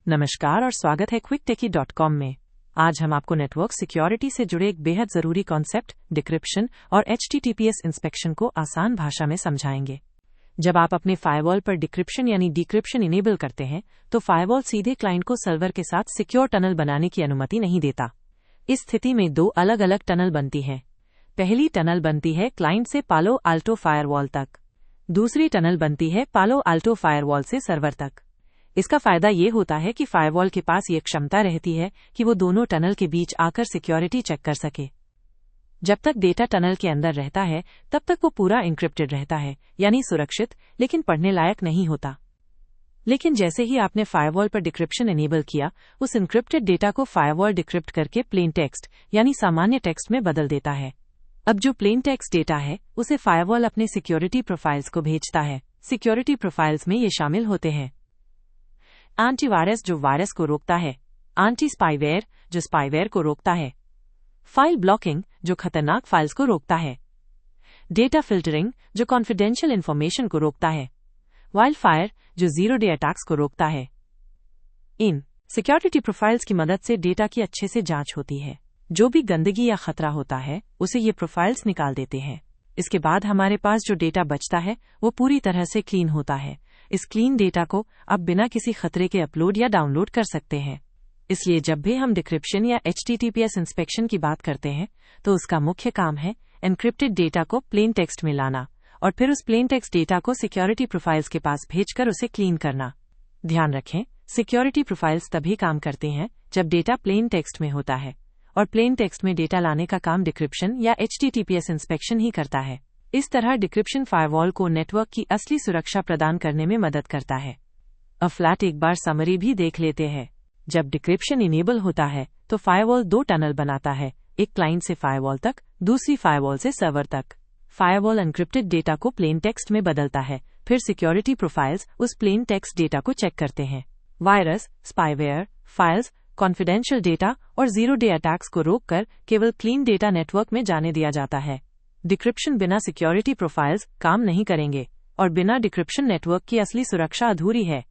नमस्कार और स्वागत है क्विकटेकी.com में। आज हम आपको नेटवर्क सिक्योरिटी से जुड़े एक बेहद जरूरी कॉन्सेप्ट डिक्रिप्शन और HTTPS इंस्पेक्शन को आसान भाषा में समझाएंगे। जब आप अपने फायरवॉल पर डिक्रिप्शन यानी डिक्रिप्शन इनेबल करते हैं तो फायरवॉल सीधे क्लाइंट को सर्वर के साथ सिक्योर टनल बनाने की अनुमति नहीं देता। इस स्थिति में दो अलग अलग टनल बनती हैं। पहली टनल बनती है क्लाइंट से पालो आल्टो फायरवॉल तक, दूसरी टनल बनती है पालो आल्टो फायरवॉल से सर्वर तक। इसका फायदा ये होता है कि फायरवॉल के पास ये क्षमता रहती है कि वो दोनों टनल के बीच आकर सिक्योरिटी चेक कर सके। जब तक डेटा टनल के अंदर रहता है तब तक वो पूरा एन्क्रिप्टेड रहता है, यानी सुरक्षित, लेकिन पढ़ने लायक नहीं होता। लेकिन जैसे ही आपने फायरवॉल पर डिक्रिप्शन एनेबल किया, उस एन्क्रिप्टेड डेटा को फायरवॉल डिक्रिप्ट करके प्लेन टेक्स्ट यानी सामान्य टेक्स्ट में बदल देता है। अब जो प्लेन टेक्स्ट डेटा है उसे फायरवॉल अपने सिक्योरिटी प्रोफाइल्स को भेजता है। सिक्योरिटी प्रोफाइल्स में ये शामिल होते हैं एंटीवायरस जो वायरस को रोकता है, एंटी स्पाईवेयर जो स्पाईवेयर को रोकता है, फाइल ब्लॉकिंग जो खतरनाक फाइल्स को रोकता है, डेटा फिल्टरिंग जो कॉन्फिडेंशियल इंफॉर्मेशन को रोकता है, वाइल्डफायर जो जीरो डे अटैक्स को रोकता है। इन सिक्योरिटी प्रोफाइल्स की मदद से डेटा की अच्छे से जांच होती है। जो भी गंदगी या खतरा होता है उसे ये प्रोफाइल्स निकाल देते हैं। इसके बाद हमारे पास जो डेटा बचता है वो पूरी तरह से क्लीन होता है। इस क्लीन डेटा को अब बिना किसी खतरे के अपलोड या डाउनलोड कर सकते हैं। इसलिए जब भी हम डिक्रिप्शन या HTTPS इंस्पेक्शन की बात करते हैं तो उसका मुख्य काम है एन्क्रिप्टेड डेटा को प्लेन टेक्स्ट में लाना और फिर उस प्लेन टेक्स्ट डेटा को सिक्योरिटी प्रोफाइल्स के पास भेजकर उसे क्लीन करना। ध्यान रखें, सिक्योरिटी प्रोफाइल्स तभी काम करते हैं जब डेटा प्लेन टेक्स्ट में होता है, और प्लेन टेक्स्ट में डेटा लाने का काम डिक्रिप्शन या HTTPS इंस्पेक्शन ही करता है। इस तरह डिक्रिप्शन फायरवॉल को नेटवर्क की असली सुरक्षा प्रदान करने में मदद करता है। फ्लैट एक बार समरी भी देख लेते हैं। जब डिक्रिप्शन इनेबल होता है तो फायरवॉल दो टनल बनाता है, एक क्लाइंट से फायरवॉल तक, दूसरी फायरवॉल से सर्वर तक। फायरवॉल एन्क्रिप्टेड डेटा को प्लेन टेक्स्ट में बदलता है, फिर सिक्योरिटी प्रोफाइल्स उस प्लेन टेक्स्ट डेटा को चेक करते हैं। Virus, spyware, files, confidential data और जीरो डे अटैक्स को रोककर केवल क्लीन डेटा नेटवर्क में जाने दिया जाता है। डिक्रिप्शन बिना सिक्योरिटी प्रोफाइल्स काम नहीं करेंगे और बिना डिक्रिप्शन नेटवर्क की असली सुरक्षा अधूरी है।